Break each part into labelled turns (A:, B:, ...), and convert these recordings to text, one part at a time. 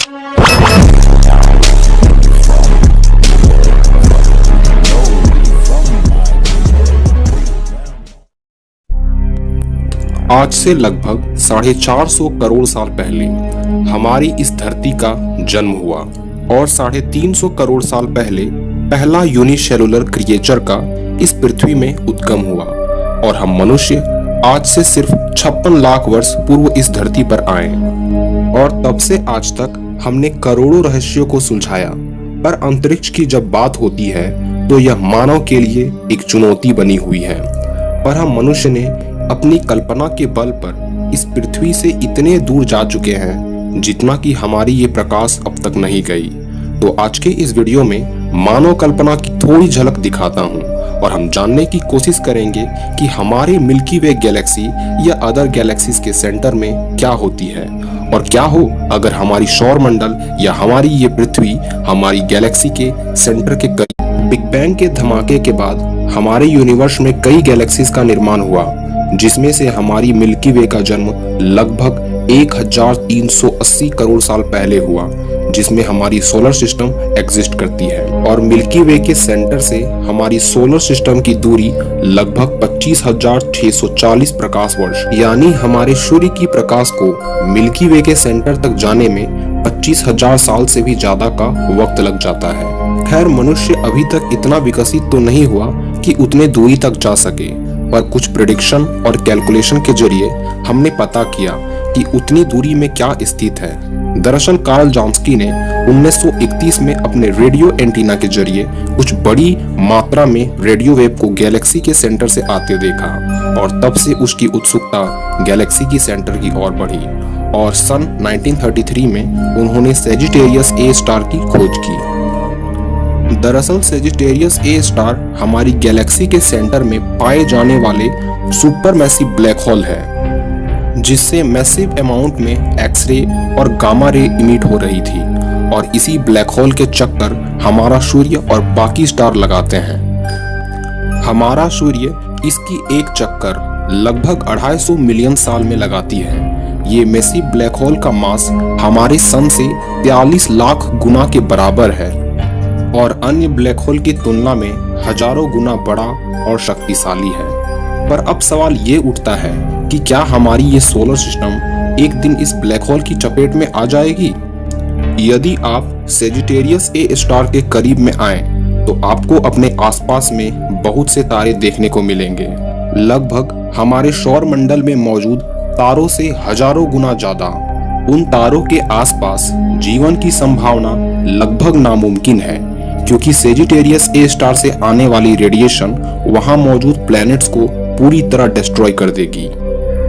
A: आज से लगभग 450 करोड़ साल पहले हमारी इस धरती का जन्म हुआ और 350 करोड़ साल पहले पहला यूनिसेलुलर क्रिएचर का इस पृथ्वी में उद्गम हुआ और हम मनुष्य आज से सिर्फ 56 लाख वर्ष पूर्व इस धरती पर आए और तब से आज तक हमने करोड़ों रहस्यों को सुलझाया। पर अंतरिक्ष की जब बात होती है तो यह मानव के लिए एक चुनौती बनी हुई है। पर हम मनुष्य ने अपनी कल्पना के बल पर इस पृथ्वी से इतने दूर जा चुके हैं जितना कि हमारी ये प्रकाश अब तक नहीं गई। तो आज के इस वीडियो में मानव कल्पना की थोड़ी झलक दिखाता हूँ और हम जानने की कोशिश करेंगे कि हमारे मिल्की वे गैलेक्सी या अदर गैलेक्सीज के सेंटर में क्या होती है और क्या हो अगर हमारी सौर मंडल या हमारी ये पृथ्वी हमारी गैलेक्सी के सेंटर के करीब। बिग बैंग के धमाके के बाद हमारे यूनिवर्स में कई गैलेक्सीज का निर्माण हुआ, जिसमें से हमारी मिल्की वे का जन्म लगभग 1380 करोड़ साल पहले हुआ, जिसमें हमारी सोलर सिस्टम एग्जिस्ट करती है। और मिल्की वे के सेंटर से हमारी सोलर सिस्टम की दूरी लगभग 25,640 प्रकाश वर्ष, यानी हमारे सूर्य की प्रकाश को मिल्की वे के सेंटर तक जाने में 25,000 साल से भी ज्यादा का वक्त लग जाता है। खैर, मनुष्य अभी तक इतना विकसित तो नहीं हुआ कि उतने दूरी तक जा सके, पर कुछ प्रेडिक्शन और कैलकुलेशन के जरिए हमने पता किया कि उतनी दूरी में क्या स्थित है। दरअसल कार्ल जॉन्स्की ने 1931 में अपने रेडियो एंटीना के जरिए कुछ बड़ी मात्रा में रेडियो वेव को गैलेक्सी के सेंटर से आते देखा और तब से उसकी उत्सुकता गैलेक्सी की सेंटर की ओर बढ़ी और सन 1933 में उन्होंने सेजिटेरियस ए स्टार की खोज की। दरअसल सेजिटेरियस ए स्टार हमारी गैलेक्सी के सेंटर में पाए जाने वाले सुपर मैसिव ब्लैक होल है, जिससे मैसिव अमाउंट में एक्सरे और गामा रे इमिट हो रही थी और इसी ब्लैक होल के चक्कर हमारा सूर्य और बाकी स्टार लगाते हैं। हमारा सूर्य इसकी एक चक्कर लगभग 250 मिलियन साल में लगाती है। ये मैसिव ब्लैक होल का मास हमारे सन से 43 लाख गुना के बराबर है और अन्य ब्लैक होल की तुलना में हजारों गुना बड़ा और शक्तिशाली है। पर अब सवाल ये उठता है कि क्या हमारी ये सोलर सिस्टम एक दिन इस ब्लैक होल की चपेट में आ जाएगी? यदि आप सेजिटेरियस ए स्टार के करीब में आए तो आपको अपने आसपास में बहुत से तारे देखने को मिलेंगे। लगभग हमारे सौर मंडल में मौजूद तारों से हजारों गुना ज्यादा। उन तारों के आसपास जीवन की संभावना लगभग नामुमकिन है, क्योंकि सेजिटेरियस ए स्टार से आने वाली रेडिएशन वहां मौजूद प्लैनेट्स को पूरी तरह डिस्ट्रॉय कर देगी।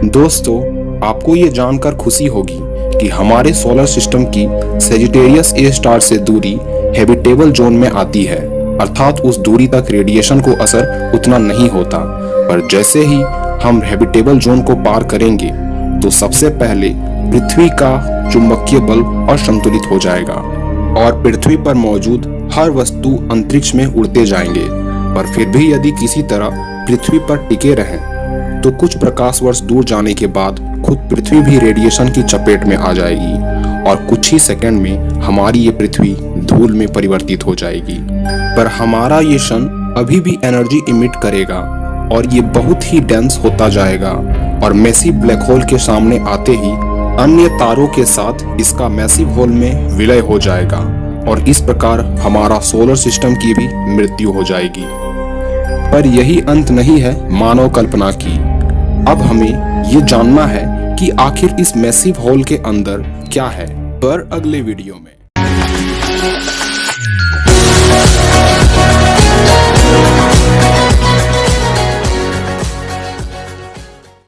A: दोस्तों, आपको ये जानकर खुशी होगी कि हमारे सोलर सिस्टम की सेजिटेरियस ए स्टार से दूरी हैबिटेबल जोन में आती है, अर्थात उस दूरी तक रेडिएशन को असर उतना नहीं होता। पर जैसे ही हम हैबिटेबल जोन को पार करेंगे तो सबसे पहले पृथ्वी का चुंबकीय बल असंतुलित हो जाएगा और पृथ्वी पर मौजूद हर वस्तु अंतरिक्ष में उड़ते जाएंगे। पर फिर भी यदि किसी तरह पृथ्वी पर टिके रहें तो कुछ प्रकाश वर्ष दूर जाने के बाद खुद पृथ्वी भी रेडिएशन की चपेट में आ जाएगी और कुछ ही सेकंड में हमारी ये पृथ्वी धूल में परिवर्तित हो जाएगी। पर हमारा ये सन अभी भी एनर्जी इमिट करेगा और ये बहुत ही डेंस होता जाएगा और मैसिव ब्लैक होल के सामने आते ही अन्य तारों के साथ इसका मैसिव होल में विलय हो जाएगा और इस प्रकार हमारा सोलर सिस्टम की भी मृत्यु हो जाएगी। पर यही अंत नहीं है मानव कल्पना की। अब हमें ये जानना है कि आखिर इस मैसिव होल के अंदर क्या है। पर अगले वीडियो में